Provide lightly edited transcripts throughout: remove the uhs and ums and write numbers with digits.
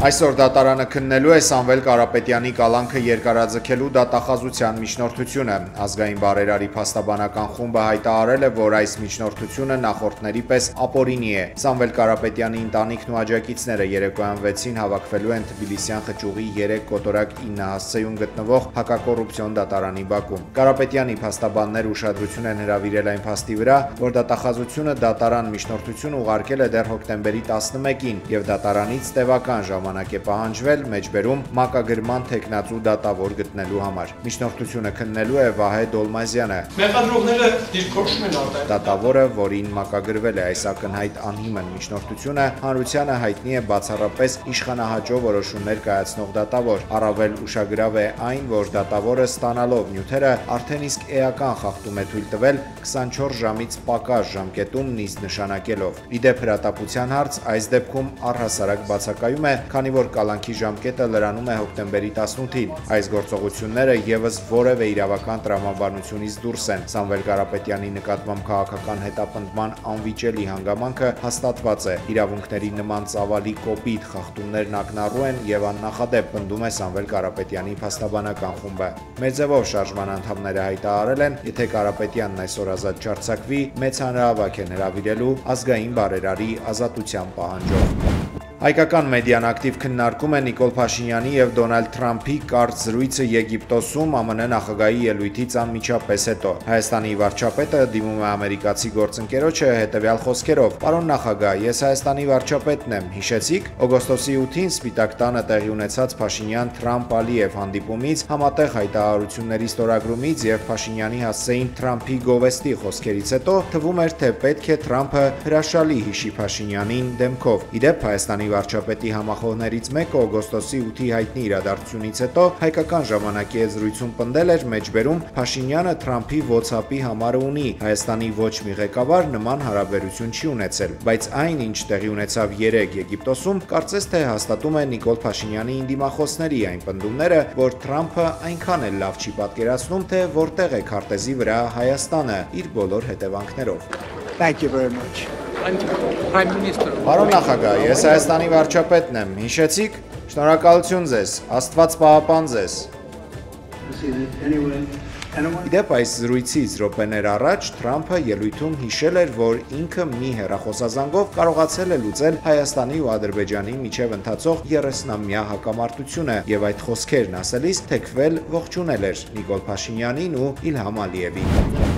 Այսօր դատարանը քննելու է Սամվել Կարապետյանի կալանքը երկարաձգելու դատախազության միջնորդությունը։ Ազգային բարերարի փաստաբանական խումբը հայտարարել է, որ այս միջնորդությունը նախորդների պես ապօրինի է։ Սամվել Կարապետյանի ընտանիքն ու աջակիցները երեկոյան 6-ին հավաքվելու են Թբիլիսյան խճուղի 3 կոտորակ 9 հասցեում գտնվող հակակոռուպցիոն դատարանի բակում։ Կարապետյանի փաստաբանները ուշադրություն են հրավիրել այն փաստի վրա, որ դատախազությունը դատարան միջնորդություն ուղարկել է դեռ հոկտեմբերի 11-ին եւ դատարանից տևական ժամանակ է պահանջվել մեջբերում մակագրման թեկնածու դատավոր գտնելու համար։ Միջնորդությունը քննելու է Վահե Դոլմազյանը։ Մեղադրողները դիրքորոշում են արտահայտել։ Դատավորը, որին մակագրվել է այս ակնհայտ անհիմն միջնորդությունը, հանրությանը հայտնի է բացառապես իշխանահաճո որոշումներ կայացնող դատավոր։ Առավել ուշագրավ է այն, որ դատավորը ստանալով նյութերը արդեն իսկ էական խախտում է թույլ տվել 24 ժամից պակաս ժամկետում նիստ նշանակելով։ Իդեպ հրատապության հարց այս դեպքում առհասարակ բացակայում է, քանի որ կալանքի ժամկետը լրանում է հոկտեմբերի 18-ին։ Այս գործողությունները եւս որևէ իրավական տրամաբանությունից դուրս են։ Սամվել Կարապետյանի նկատմամբ քաղաքական հետապնդման անվիճելի հանգամանքը հաստատված է։ Իրավունքների նման ծավալի կոպիտ խախտումներն ակնառու են եւ աննախադեպ, պնդում է Սամվել Կարապետյանի փաստաբանական խումբը։ Մեր ձևով շարժման անդամները հայտարարել են, եթե Կարապետյանն այսօր ազատ չարձակվի, մեծ հանրահավաք են հրավիրելու ազգային բարերարի ազատության պահանջով։ Հայկական մեդիան ակտիվ քննարկում է Նիկոլ Փաշինյանի եւ Դոնալդ Թրամփի կարճ զրույցը Եգիպտոսում ԱՄՆ նախագահի ելույթից անմիջապես հետո։ Հայաստանի վարչապետը դիմում է ամերիկացի գործընկերոջը հետևյալ խոսքերով. «Պարոն նախագահ, ես Հայաստանի վարչապետն եմ, հիշեցիք, օգոստոսի 8-ին Սպիտակ տանը տեղի ունեցած Փաշինյան-Թրամփ-Ալիև հանդիպումից, համատեղ հայտարարությունների ստորագրումից եւ Փաշինյանի հասցեին Թրամփի գովեստի խոսքերից հետո թվում էր, թե պետք է Թրամփը հրաշալի հիշի Փաշինյանին դեմքով։ Իդեպ Հայաստանի վարչապետի համախոհներից մեկը օգոստոսի 8-ի հայտնի իրադարձությունից հետո հայկական ժամանակի հետ զրույցում պնդել էր մեջբերում Փաշինյանը Թրամփի WhatsApp-ի համարը ունի, Հայաստանի ոչ մի ղեկավար նման հարաբերություն չի ունեցել, բայց այն, ինչ տեղի ունեցավ 3 Եգիպտոսում, կարծես թե հաստատում է Նիկոլ Փաշինյանի դիմախոսների այն պնդումները, որ Թրամփը այնքան էլ լավ չի պատկերացնում, թե որտեղ է քարտեզի վրա Հայաստանը իր բոլոր հետևանքներով։ Thank you very much. Պարոն նախագահ, ես Հայաստանի վարչապետն եմ, հիշեցիք, շնորհակալություն ձեզ, Աստված պահապան ձեզ։ Իդեպ այս զրույցից րոպեներ առաջ Թրամփը ելույթում հիշել էր, որ ինքը մի հեռախոսազանգով կարողացել է լուծել Հայաստանի ու Ադրբեջանի միջև ընթացող 30-ամյա հակամարտությունը եւ այդ խոսքերն ասելիս թեքվել ողջունել էր Նիկոլ Փաշինյանին ու Իլհամ Ալիևին։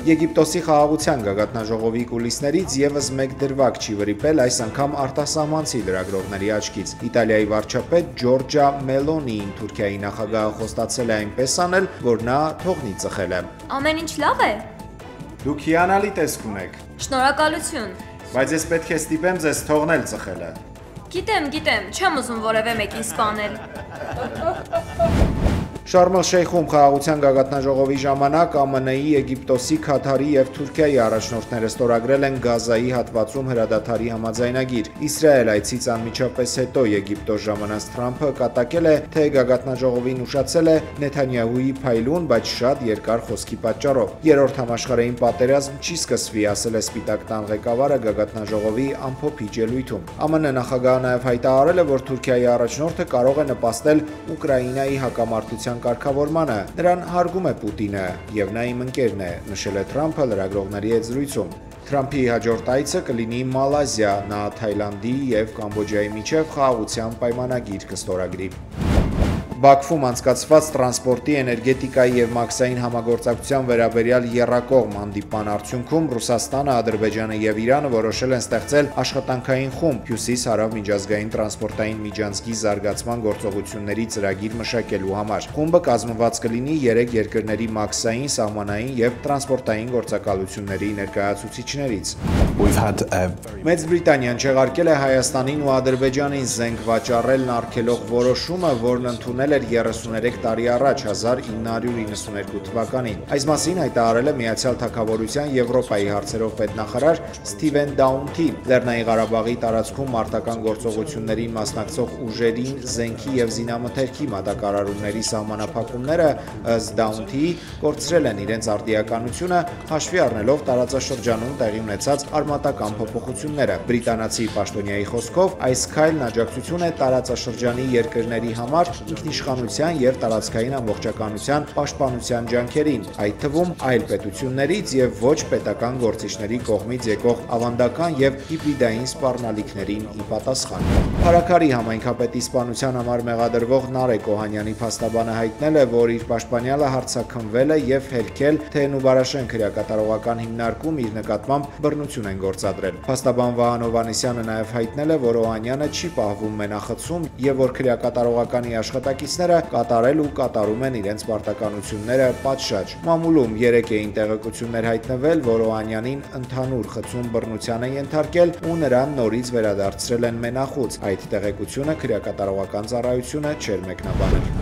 Եգիպտոսի խաղաղության գագաթնաժողովի կուլիսներից եւս մեկ դրվագ չի վրիպել այս անգամ արտասահմանցի լրագրողների աչքից։ Իտալիայի վարչապետ Ջորջա Մելոնին Թուրքիայի նախագահը խոստացել է այնպես անել, որ նա թողնի ծխել է։ Ամեն ինչ լավ է։ Դուք հիանալի տեսք ունեք։ Շնորհակալություն։ Բայց ես պետք է ստիպեմ ձեզ թողնել ծխելը։ Գիտեմ, չեմ ուզում որևէ մեկին սպանել։ Շարմ el-Շեյխում խաղաղության գագաթնաժողովի ժամանակ ԱՄՆ-ի, Եգիպտոսի, Քաթարի եւ Թուրքիայի առաջնորդները ստորագրել են Գազայի հատվածում հրադադարի համաձայնագիր։ Իսրայել այցից անմիջապես հետո Եգիպտոս ժամանած Թրամփը կատակել է, թե գագաթնաժողովին ուշացել է Նեթանյահուի փայլուն, բայց շատ երկար խոսքի պատճառով։ Երրորդ համաշխարհային պատերազմ չի սկսվի, ասել է Սպիտակ տան ղեկավարը գագաթնաժողովի ամփոփիչ ելույթում։ ԱՄՆ նախագահը նաև հայտարարել է, որ Թուրքիայի առաջնորդը կարող է նպաստել Ուկրաինայի հակամարտության կարգավորմանը։ Նրան հարգում է Պուտինը եւ նա իմ ընկերն է, նշել է Թրամփը լրագրողների հետ զրույցում։ Թրամփի հաջորդ այցը կլինի Մալազիա, նա Թայլանդի եւ Կամբոջայի միջև խաղաղության պայմանագիր կստորագրի։ Բաքվում անցկացված տրանսպորտի, էներգետիկայի եւ մաքսային համագործակցության վերաբերյալ եռակողմ հանդիպման արդյունքում Ռուսաստանը, Ադրբեջանը եւ Իրանը որոշել են ստեղծել աշխատանքային խումբ հյուսիս-հարավ միջազգային տրանսպորտային միջանցքի զարգացման գործողությունների ծրագիր մշակելու համար։ Խումբը կազմված կլինի 3 երկրների մաքսային, սահմանային եւ տրանսպորտային գործակալությունների ներկայացուցիչներից։ Մեծ Բրիտանիան չեղարկել է Հայաստանին ու Ադրբեջանին զենք վաճառելն արգելող որոշումը, որն ընդունել մեկնել էր 33 տարի առաջ 1992 թվականին։ Այս մասին հայտարարել է Միացյալ Թագավորության Եվրոպայի հարցերով պետնախարար Սթիվեն Դաունթին։ Լեռնային Ղարաբաղի տարածքում մարտական գործողություններին մասնակցող ուժերին զենքի եւ զինամթերքի մատակարարումների սահմանափակումները ըստ Դաունթիի կորցրել են իրենց արդիականությունը, հաշվի առնելով տարածաշրջանում տեղի ունեցած արմատական փոփոխությունները։ Բրիտանացի պաշտոնյայի խոսքով այս քայլն աջակցություն է տարածաշրջանի երկրների համար ինքնիշխանության եւ տարածքային ամբողջականության պաշտպանության ջանքերին, այդ թվում այլ պետություններից եւ ոչ պետական գործիչների կողմից եկող ավանդական եւ հիբրիդային սպառնալիքներին ի պատասխան։ Փարաքարի համայնքապետի սպանության համար մեղադրվող Նարեկ Օհանյանի փաստաբանը հայտնել է, որ իր պաշտպանյալը հարձակվել է եւ հերքել, թե Նուբարաշեն քրեակատարողական հիմնարկում իր նկատմամբ բռնություն են գործադրել։ Փաստաբան Վահան Հովհաննիսյանը նաեւ հայտնել է, որ Օհանյանը չի պահվում մենախցում եւ որ քրեակատարողականի աշխատակիցները կատարել ու կատարում են իրենց պարտականությունները պատշաճ։ Մամուլում 3 էին տեղեկություններ հայտնվել, որ Օհանյանին ընդհանուր խցում բռնության են ենթարկել ու նրան նորից վերադարձրել են մենախուց։ Այդ տեղեկությունը քրեակատարողական ծառայությունը չէր մեկնաբանել։